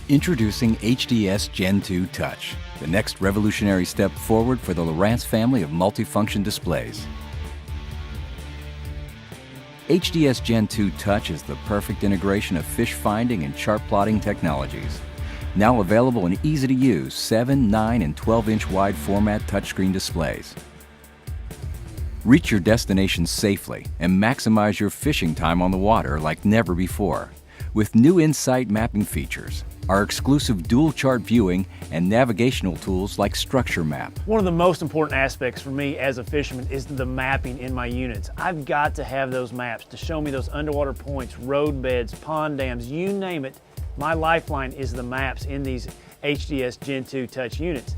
Introducing HDS Gen2 Touch, the next revolutionary step forward for the Lowrance family of multifunction displays. HDS Gen2 Touch is the perfect integration of fish finding and chart plotting technologies. Now available in easy-to-use 7, 9, and 12-inch wide format touchscreen displays. Reach your destination safely and maximize your fishing time on the water like never before with new Insight mapping features, our exclusive dual chart viewing, and navigational tools like Structure Map. One of the most important aspects for me as a fisherman is the mapping in my units. I've got to have those maps to show me those underwater points, road beds, pond dams, you name it. My lifeline is the maps in these HDS Gen2 Touch units.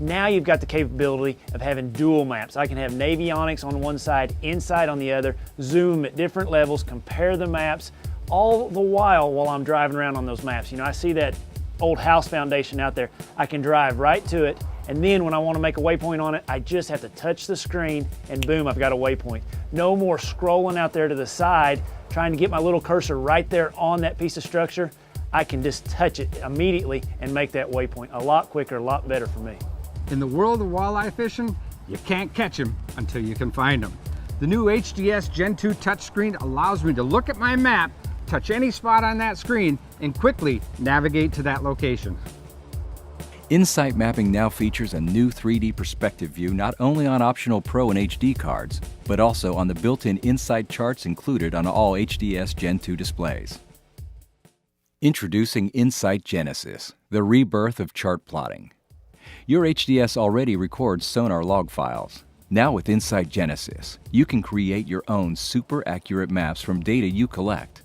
Now you've got the capability of having dual maps. I can have navionics on one side, Insight on the other, zoom at different levels, compare the maps, all the while I'm driving around on those maps. You know, I see that old house foundation out there. I can drive right to it, and then when I want to make a waypoint on it, I just have to touch the screen and boom, I've got a waypoint. No more scrolling out there to the side, trying to get my little cursor right there on that piece of structure. I can just touch it immediately and make that waypoint a lot quicker, a lot better for me. In the world of walleye fishing, you can't catch them until you can find them. The new HDS Gen2 touchscreen allows me to look at my map, touch any spot on that screen, and quickly navigate to that location. Insight mapping now features a new 3D perspective view not only on optional Pro and HD cards, but also on the built-in Insight charts included on all HDS Gen2 displays. Introducing Insight Genesis, the rebirth of chart plotting. Your HDS already records sonar log files. Now with Insight Genesis, you can create your own super accurate maps from data you collect.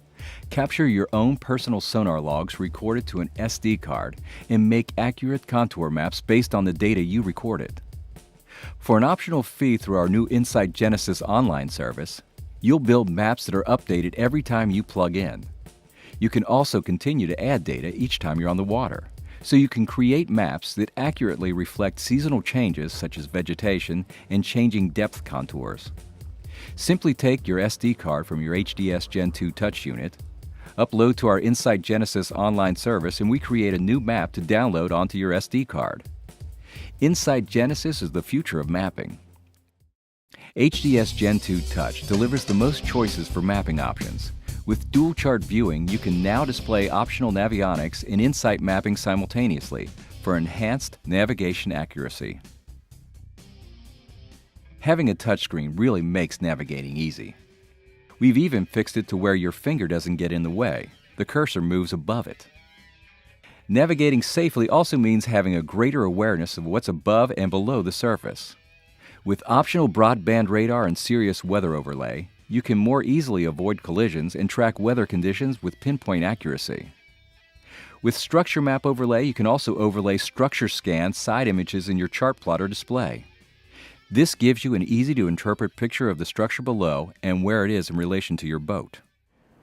Capture your own personal sonar logs recorded to an SD card and make accurate contour maps based on the data you recorded. For an optional fee through our new Insight Genesis online service, you'll build maps that are updated every time you plug in. You can also continue to add data each time you're on the water, so you can create maps that accurately reflect seasonal changes such as vegetation and changing depth contours. Simply take your SD card from your HDS Gen2 Touch unit, upload to our Insight Genesis online service, and we create a new map to download onto your SD card. Insight Genesis is the future of mapping. HDS Gen2 Touch delivers the most choices for mapping options. With dual chart viewing, you can now display optional navionics and Insight mapping simultaneously for enhanced navigation accuracy. Having a touchscreen really makes navigating easy. We've even fixed it to where your finger doesn't get in the way. The cursor moves above it. Navigating safely also means having a greater awareness of what's above and below the surface. With optional broadband radar and Sirius weather overlay, you can more easily avoid collisions and track weather conditions with pinpoint accuracy. With Structure Map overlay, you can also overlay structure scan side images in your chart plotter display. This gives you an easy-to-interpret picture of the structure below and where it is in relation to your boat.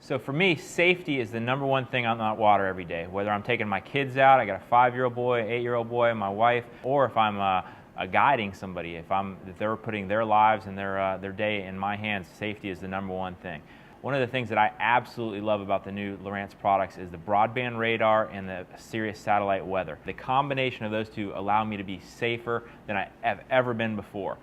So for me, safety is the #1 thing on that water every day. Whether I'm taking my kids out, I got a 5-year-old boy, 8-year-old boy, my wife, or if I'm guiding somebody, if they're putting their lives and their day in my hands, safety is the #1 thing. One of the things that I absolutely love about the new Lowrance products is the broadband radar and the Sirius satellite weather. The combination of those two allow me to be safer than I have ever been before.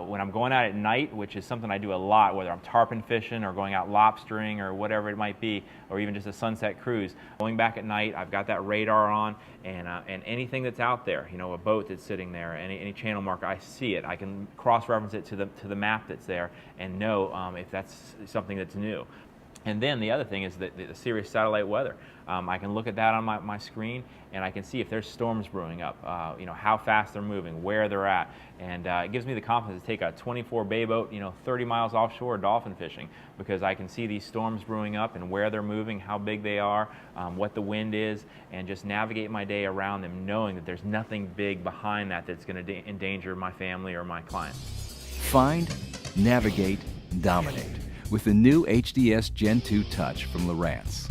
When I'm going out at night, which is something I do a lot, whether I'm tarpon fishing or going out lobstering or whatever it might be, or even just a sunset cruise, going back at night, I've got that radar on, and anything that's out there, you know, a boat that's sitting there, any channel marker, I see it. I can cross-reference it to the map that's there and know if that's something that's new. And then the other thing is the Sirius satellite weather. I can look at that on my screen, and I can see if there's storms brewing up, you know, how fast they're moving, where they're at, and it gives me the confidence to take a 24 bay boat, you know, 30 miles offshore dolphin fishing, because I can see these storms brewing up and where they're moving, how big they are, what the wind is, and just navigate my day around them, knowing that there's nothing big behind that that's going to endanger my family or my clients. Find, navigate, dominate with the new HDS Gen2 Touch from Lowrance.